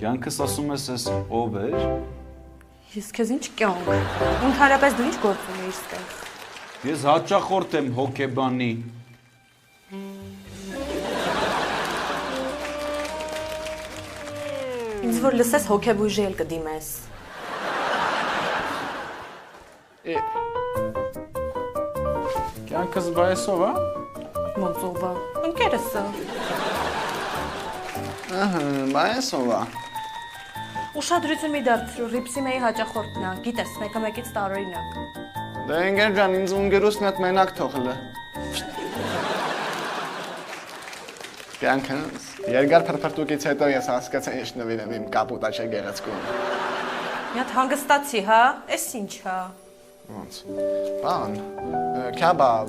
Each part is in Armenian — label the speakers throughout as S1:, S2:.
S1: Կյանքս ասում ես ես ով էր։
S2: Ես քեզ ինչ կյանք։ Ընդհանրապես դու ինչ գործ ունեիր ստեղ։
S1: Ես հաճախորդ եմ հոկեբանի։
S2: Ինձ որ լսես հոկեբույժի էլ կդիմես։
S1: Կյանքս բայեսով, հա։
S2: Ոնց ովա։ Ընկերս է։
S3: Ահա, բայեսով է։
S2: Ուշադրություն մի դարձրու, Ռիփսիմեի հաճախորդն է, գիտես, մեկը մեկից տարօրինակ։
S3: Դե ընկեր ջան, ինձ ունգերուս մի հատ մենակ թողել է։ Կյանքս, երկար փրփրտուկից հետո ես հասկացա ինչ նվիրեմ իմ կապուտաչե գեղեցկուն։
S2: Մի հատ հանգստացի, հա, էս ինչ հա։
S3: Ոնց։ Բան, քաբաբ,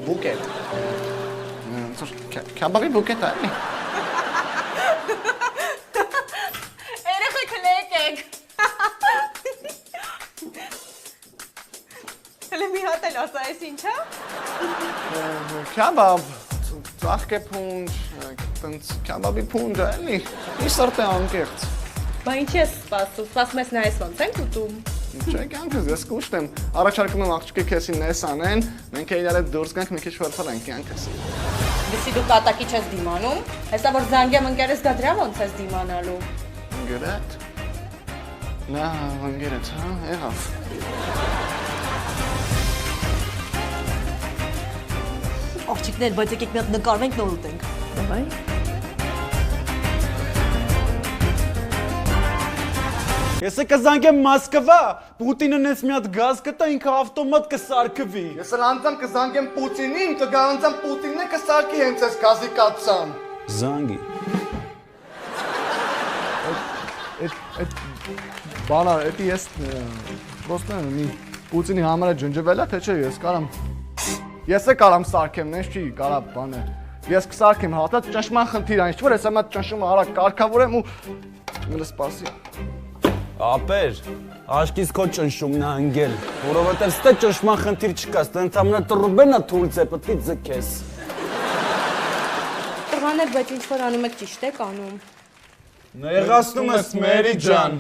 S3: բուկետ։ Քաբաբի բուկետ է։
S2: Երեխեք լեկեք։ Հələ մի հատ էլ ասա, էս ինչ հա։
S3: Քաբաբ, ծաղկե փունջ, տենց քաբաբի փունջ է, էլի։ Ինչ սրտ է անկեղծ։
S2: Բա ինչ ես սպասում ես նայես ոնց ենք ուտում։
S3: Չէ, կյանքս ես կուշտ եմ, առաջարկում եմ աղջիկը քեսին նես անեն, մենք իրար հետ դուրս գանք մի քիչ ֆրֆրենք կյանքս։
S2: Դեսի դու կատակի չես դիմանում, հեսա որ զանգեմ ընկերս գա դրա ոնց ես դիմանալու։
S3: Ընկերդ։ Նա ընկերդ, հա, եղավ։
S2: Աղջիկներ, բայց եկեք մի հատ նկարվենք նոր ուտենք։ Դավայ։
S1: Ես կզանգեմ Մոսկվա, Պուտինն ես մի հատ գազ կտա, ինքը ավտոմատ կսարքվի։
S3: Ես էլ անձամ կզանգեմ Պուտինին, կգանձամ Պուտինն է կսարքի հենց ես գազի կացան։
S1: Զանգի։
S3: Այդ բանա, էդի ես պրոստը մի Պուտինի համար ջնջվել է, թե չէ, ես է կարամ սարքեմ, նենց չի, կարա բանը։ Ես կսարքեմ հատած ճնշման խնդիր այն, որ ես եմ այդ ճնշումը արագ կարգավորեմ ու մենը սպասի։
S1: Ապեր, աշկից քո ճնշումն է ընկել, որովհետև ստե ճնշման խնդիր չկա, ստե ընդամենը տրուբենա թույլց է, պետք է ձգես։
S2: Տղաներ, բայց ինչ որ անում եք ճիշտ եք անում։
S1: Նեղացնում ես Մերի ջան։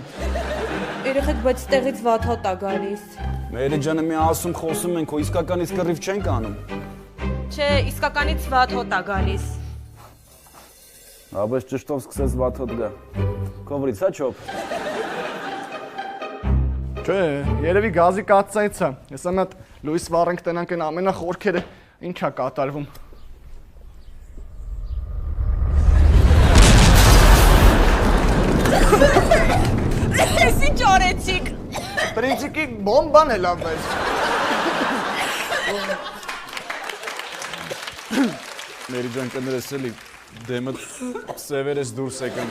S2: Երեխեք, բայց ստեղից վատ հոտ է գալիս։
S1: Մերի ջանը մի ասում խոսում ենք, ու իսկականից կռիվ չենք անում։
S2: Չէ, իսկականից վատ հոտ է գալիս։
S1: Աբես ճշտով սկսես վատ հոտ գա։ Կովրից, հա չոփ։
S3: Չէ, երևի գազի կացայց է։ Ես եմ այդ Լուիս վառենք տնանք են ամենախորքերը ինչ է կատարվում։
S2: Ես ինչ արեցիք։
S3: Պրինցիկի բոմբան է լավ ես։
S1: Մերի ջան կներես էլի, դեմը սևեր ես դուրս եկան։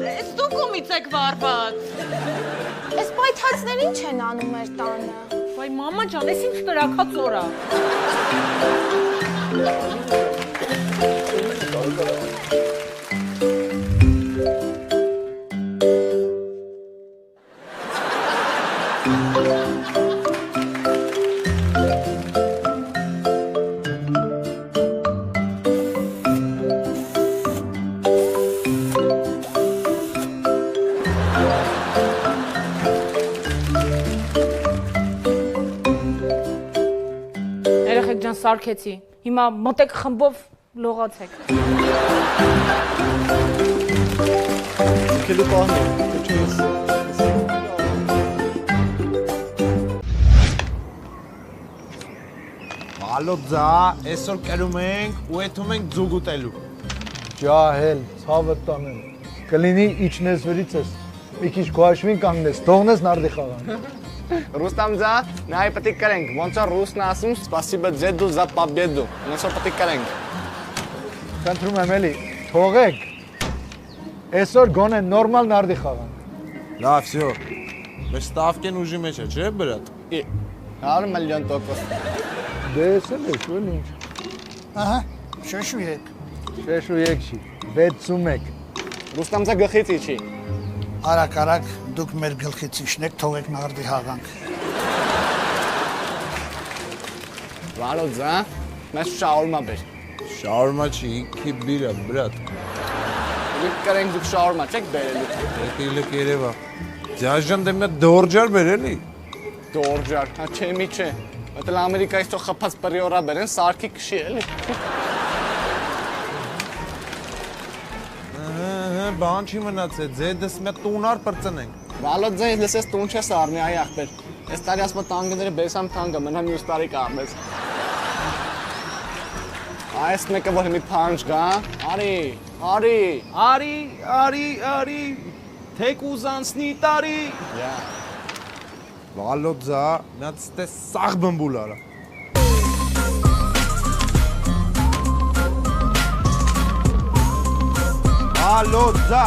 S2: Ես դու կոմից եք վարված։
S4: Այս պայթածներ ինչ են անում մեր տանը։
S2: Վայ մամա ջան, ես ինչ տրակած օր է։ Երեխեք ջան, սարքեցի։ Հիմա մտեք խմբով լողացեք։
S3: Քեդու բանը, չես։
S5: Ալո ձա, այսօր կերում ենք ու եթում ենք ձուգ ուտելու։
S6: Ջահել, ցավը տանեմ։ Կլինի իջնես վրից ես։ Մի քիչ գոհաշվին կանգնես, թողնես նարդի խաղան։
S3: Ռուստամ ձա, նայ պետք է կրենք, ոնց է ռուսն ասում, սպասիբա ձեդու զա պաբեդու, ոնց է պետք է կրենք։
S6: Խնդրում եմ էլի, թողեք։ Այսօր գոնե նորմալ նարդի խաղան։
S5: Լավ, всё։ Մեր ստավկեն ուժի մեջ է, չէ՞ բրատ։
S3: 100 միլիոն տոկոս։
S6: Դե ես էլ ես, ու ինչ։
S7: Ահա, շեշուեք։
S6: Շեշուեք չի, 61։
S3: Ռուստամ ձա գլխից իջի։
S7: Արագ, դուք մեր գլխից իջնեք, թողեք նարդի հաղանք։
S3: Վարո ձա, մեզ շաուրմա բեր։
S5: Շաուրմա չի, ինքի բիրա, բրատ։
S3: Կրենք դուք շարունակեք բերելու։
S5: Եկիլը կերևա։ Ձաժան դեմը դորջար բերելի։
S3: Դորջար, հա չէ մի չէ։ Մտել Ամերիկայից թող խփած պրիորա բերեն, սարքի քշի էլի։
S5: Բան չի մնացել, ձեդս մեկ տունար պրծնենք։
S3: Վալոտ ձեզ լսես տուն չես առնի, այ ախպեր։ Այս տարի ասում տանգները բեսամ թանգը, մնա մյուս տարի կառնես։ Այս մեկը որ մի փանջ գա, արի։
S1: Թեք ուզանցնի տարի։
S5: Վալոձա, նած տե սաղ բմբուլ արա։ Վալոձա։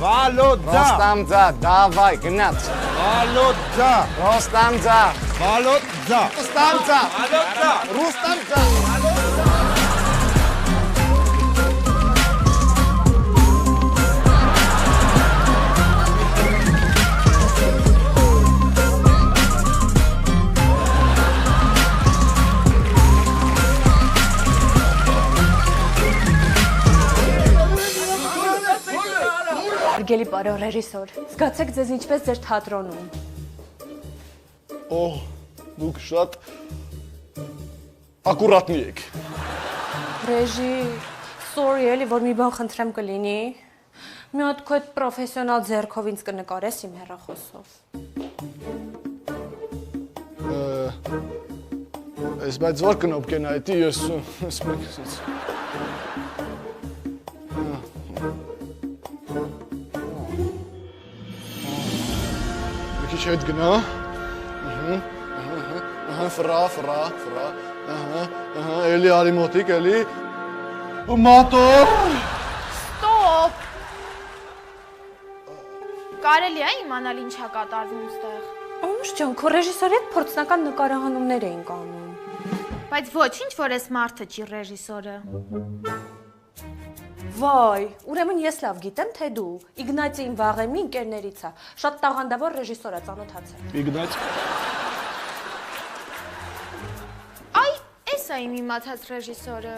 S3: Ռոստամձա, դավայ, գնաց։
S5: Վալոձա։
S3: Ռոստամձա։
S5: Վալոձա։
S3: Ռոստամձա։
S2: Հարգելի պարոն ռեժիսոր, զգացեք ձեզ ինչպես ձեր թատրոնում։
S3: Օհ, դուք շատ ակուրատնի եք։
S2: Ռեժի, sorry էլի, որ մի բան խնդրեմ կլինի։ Մի հատ քո այդ պրոֆեսիոնալ ձեռքով ինձ կնկարես իմ հեռախոսով։
S3: Այս բայց որ կնոպկ են այդի ես սմեքսից։ Մի քիչ հետ գնա։ Ֆրա, էլի արի մոտիկ, էլի։ Մատոր։
S4: Ստոպ։ Կարելի է իմանալ ինչա կատարվում ստեղ։
S2: Անուշ ջան, քո ռեժիսորի հետ փորձնական նկարահանումներ էինք անում։
S4: Բայց ոչինչ, որ այս մարդը չի ռեժիսորը։
S2: Վայ, ուրեմն ես լավ գիտեմ, թե դու Իգնատիին Վաղեմի ընկերներից է, շատ տաղանդավոր ռեժիսոր է, ծանոթացել։
S3: Իգնատ։
S4: Այ, էս է իմ իմացած ռեժիսորը։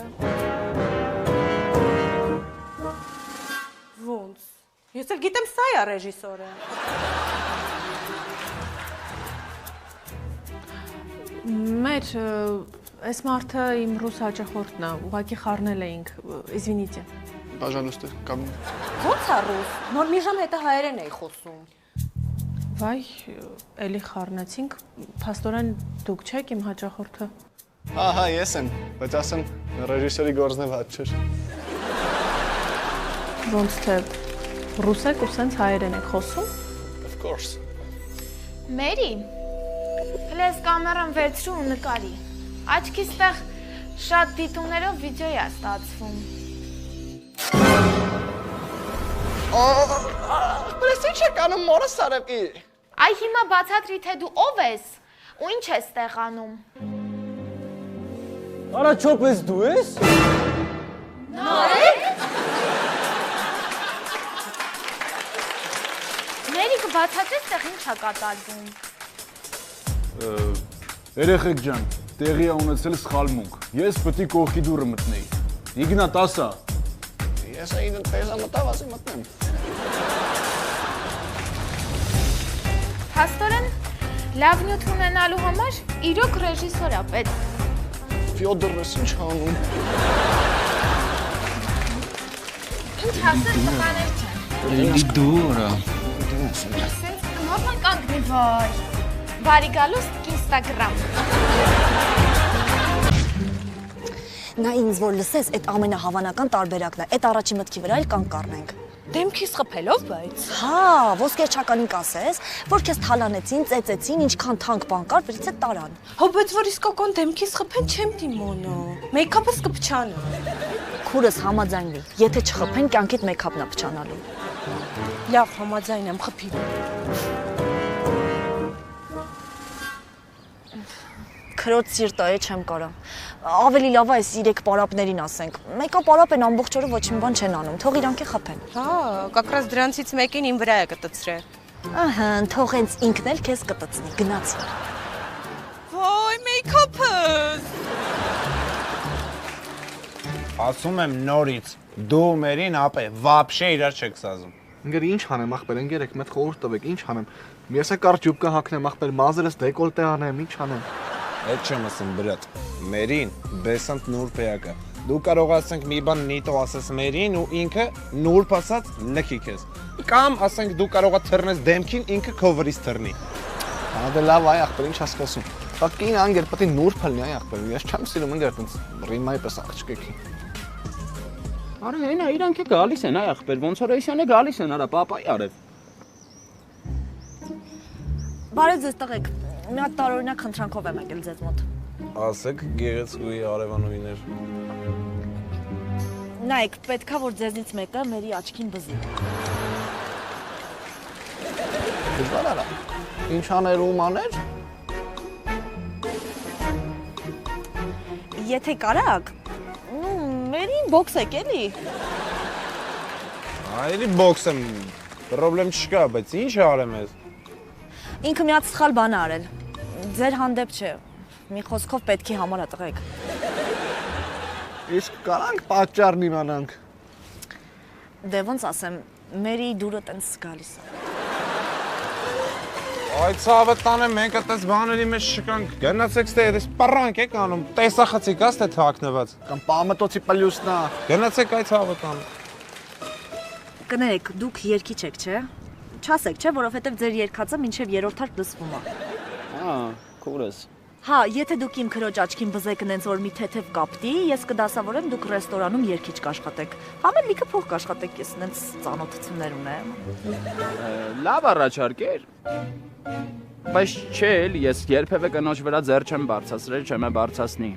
S2: Ոնց։ Ես էլ գիտեմ սա է ռեժիսորը։ Մեր այս մարդը իմ ռուս հաճախորդն է, ուղղակի խառնել էինք, извините։
S3: Пожалуйста, կամ
S2: Ոնց է ռուս։ Նոր մի ժամ հետը հայերեն էի խոսում։ Վայ, էլի խառնեցինք, փաստորեն դուք չեք իմ հաճախորդը։
S3: Հա, ես եմ, բայց ասեմ ռեժիսորի գործն է ված չէր։
S2: Ոնց թե ռուս եք ու սենց հայերեն եք խոսում։
S3: Of course։
S4: Մերի, հլես կամերան վերցրու ու նկարի։ Աչքիս տեղ շատ դիտումներով վիդեոյ է ստացվում։
S3: Բայց ինչ եք անում մորս սարեպի։
S4: Այ հիմա բացատրի, թե դու ով ես ու ինչ ես տեղ անում։
S1: Արա չոպես դու ես։
S4: Մերի կբացատրես տեղ ինչ է կատարվում։
S1: Երեխեք ջան, տեղի է ունեցել սխալմունք։ Ես պետք է կողքի դուռը մտնեի։ Իգնատ ասա։
S3: Ես այն տեսա մտավ, ասի մտնեմ։
S4: Փաստորեն լավ նյութ ունենալու համար իրոք ռեժիսոր է պետք։
S3: Ֆյոդորս ինչ անում։
S4: Ինչ ասես տղաներ չեն։
S1: Ինչ դուրա։
S4: Սենց նորմալ կանգնի վայ։ Բարի գալուս Instagram։
S8: Նա ինձ որ լսես, այդ ամենահավանական տարբերակն է, այդ առաջի մտքի վրա էլ կանգ կառնենք։
S2: Դեմքիս խփելով, բայց։
S8: Հա, ոսկերչականին կասես, որ քեզ թալանեցին, ծեծեցին, ինչքան թանկ բան կար, վրից է տարան։
S2: Հո, բայց որ իսկական դեմքիս խփեն չեմ դիմանա։ Մեյքափս կփչանա։
S8: Քուրս համաձայնվի, եթե չխփեն, կյանքիդ մեյքափն է փչանալու։
S2: Լավ, համաձայն եմ, խփի։
S8: Քրոջ սիրտը է չեմ կարա։ Ավելի լավ է այս 3 պարապներին ասենք։ Մեկը պարապ են ամբողջ օրը ոչինչ բան չեն անում, թող իրանք է խփեն։
S2: Հա, կակրած դրանցից մեկին իմ վրա է կտցրել։
S8: Ահա, թող հենց ինքն էլ քեզ կտցնի, գնացի։
S2: Ոայ, մեյքափս։
S5: Ասում եմ նորից, Դու մերին ապե, վաբշե իրար չեք սազում։
S3: Ինգեր ինչ անեմ ախպեր, ընկերեք, մեծ խորհուրդ տվեք, ինչ անեմ։ Ես է կար ջուբկա հագնեմ ախպեր, մազերս դեկոլտե անեմ, ինչ անեմ։
S5: Այդ չեմ ասում բրատ։ Մերին բեսանտ նուրբ էակա։ Դու կարող ասենք մի բան նիտո ասես մերին ու ինքը նուրբ ասած լքի քեզ։ Կամ ասենք դու կարողա թռնես դեմքին, ինքը քո վրից թռնի։
S3: Դե լավ այ ախպեր, ինչ հասկացում։ Ֆակին անգեր պետք է նուրբ լինի այ ախպեր, ես չեմ սիրում ընկեր տենց ռիմայի պես աղջկեքի։
S1: Արա հենա իրանք է գալիս են այ ախպեր, ոնց որ էսյանը գալիս են, արա պապայի արև։
S8: Բարև ձեզ տղեկ։ Մի հատ տարօրինակ խնդրանքով եմ եկել ձեզ մոտ։
S5: Ասեք գեղեցկուի արևանուիներ։
S8: Նայեք, պետքա որ ձեզնից մեկը մերի աչքին բզի։
S3: Դժվար արա։ Ինչ աներ ու մաներ։
S8: Եթե կարաք, մերին բոքսեք էլի։
S5: Այլի բոքս եմ, պրոբլեմ չկա, բայց ինչ արեմ ես։
S8: Ինքը մի հատ սխալ բան է արել։ Ձեր հանդեպ չէ։ Մի խոսքով պետքի համար է տղեկ։
S3: Իսկ կարանք պատճառն իմանանք։
S8: Դե ոնց ասեմ, մերի դուրը տենց գալիս է։
S5: Այդ ցավը տանը մենք այդպես բաների մեջ չկանք։ Գնացեք ստե, դες պարանք եք անում, տեսախցիկ աստ է թաքնված։
S3: Կամ պամտոցի պլյուսնա։
S5: Գնացեք այդ ցավը տանը։
S8: Կներեք, դուք երկիչ եք, չէ։ Չասեք, չէ, որովհետև ձեր երկածը մինչև երրորդ հարկ լսվում է։
S1: Հա, քուրս։
S8: Հա, եթե դուք իմ քրոջ աչքին բզեք նենց որ մի թեթև կապտի, ես կդասավորեմ դուք ռեստորանում երկիչ կաշխատեք։ Համել լիքը փող կաշխատեք, ես նենց ծանոթություններ ունեմ։
S1: Լավ առաջարկ էր։ Բայց չէ, ես երբևէ կնոջ վրա ձեռ չեմ բարձրացրել, չեմ բարձրացնի։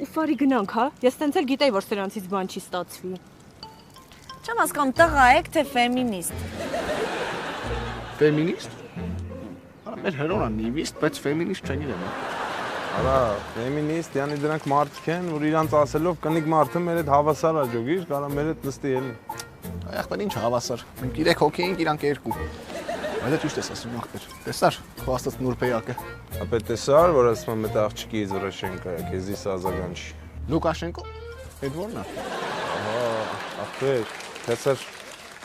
S2: Ուֆարի գնանք, հա։ Ես տենց էլ գիտեի, որ սրանցից բան չի ստացվի։
S8: Չեմ հասկանում, տղա եք, թե ֆեմինիստ։
S3: Ֆեմինիստ։ Արա մեր հերոնա նիվիստ, բայց ֆեմինիստ չեն իրեն։
S5: Արա, ֆեմինիստ, յանի դրանք մարդիկ են, որ իրանց ասելով կնիկ մարդը մեր հետ հավասար աջոգիր, կարա մեր հետ նստի էլի։
S3: Այ ախպեր ինչ հավասար։ Մենք 3 հոգի ենք, իրանք 2։ Բայց ճիշտ ես ասում ախպեր։ Տեսար, քո աստած նուրբեյակը։
S5: Ապա տեսար, որ ասում եմ այդ աղջիկի Զրաշենկա է, քեզի սազական չի։
S3: Լուկաշենկո։ Այդ ո՞րն է։
S5: Ահա, ախպեր, տեսար,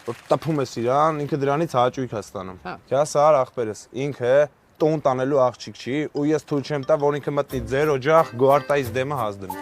S5: որ տփում ես իրան, ինքը դրանից հաճույք է ստանում։ Քյասար ախպերս, ինքը տոն տանելու աղջիկ չի, ու ես թույլ չեմ տա, որ ինքը մտնի ձեր օջախ, գոարտայից դեմը հազդնի։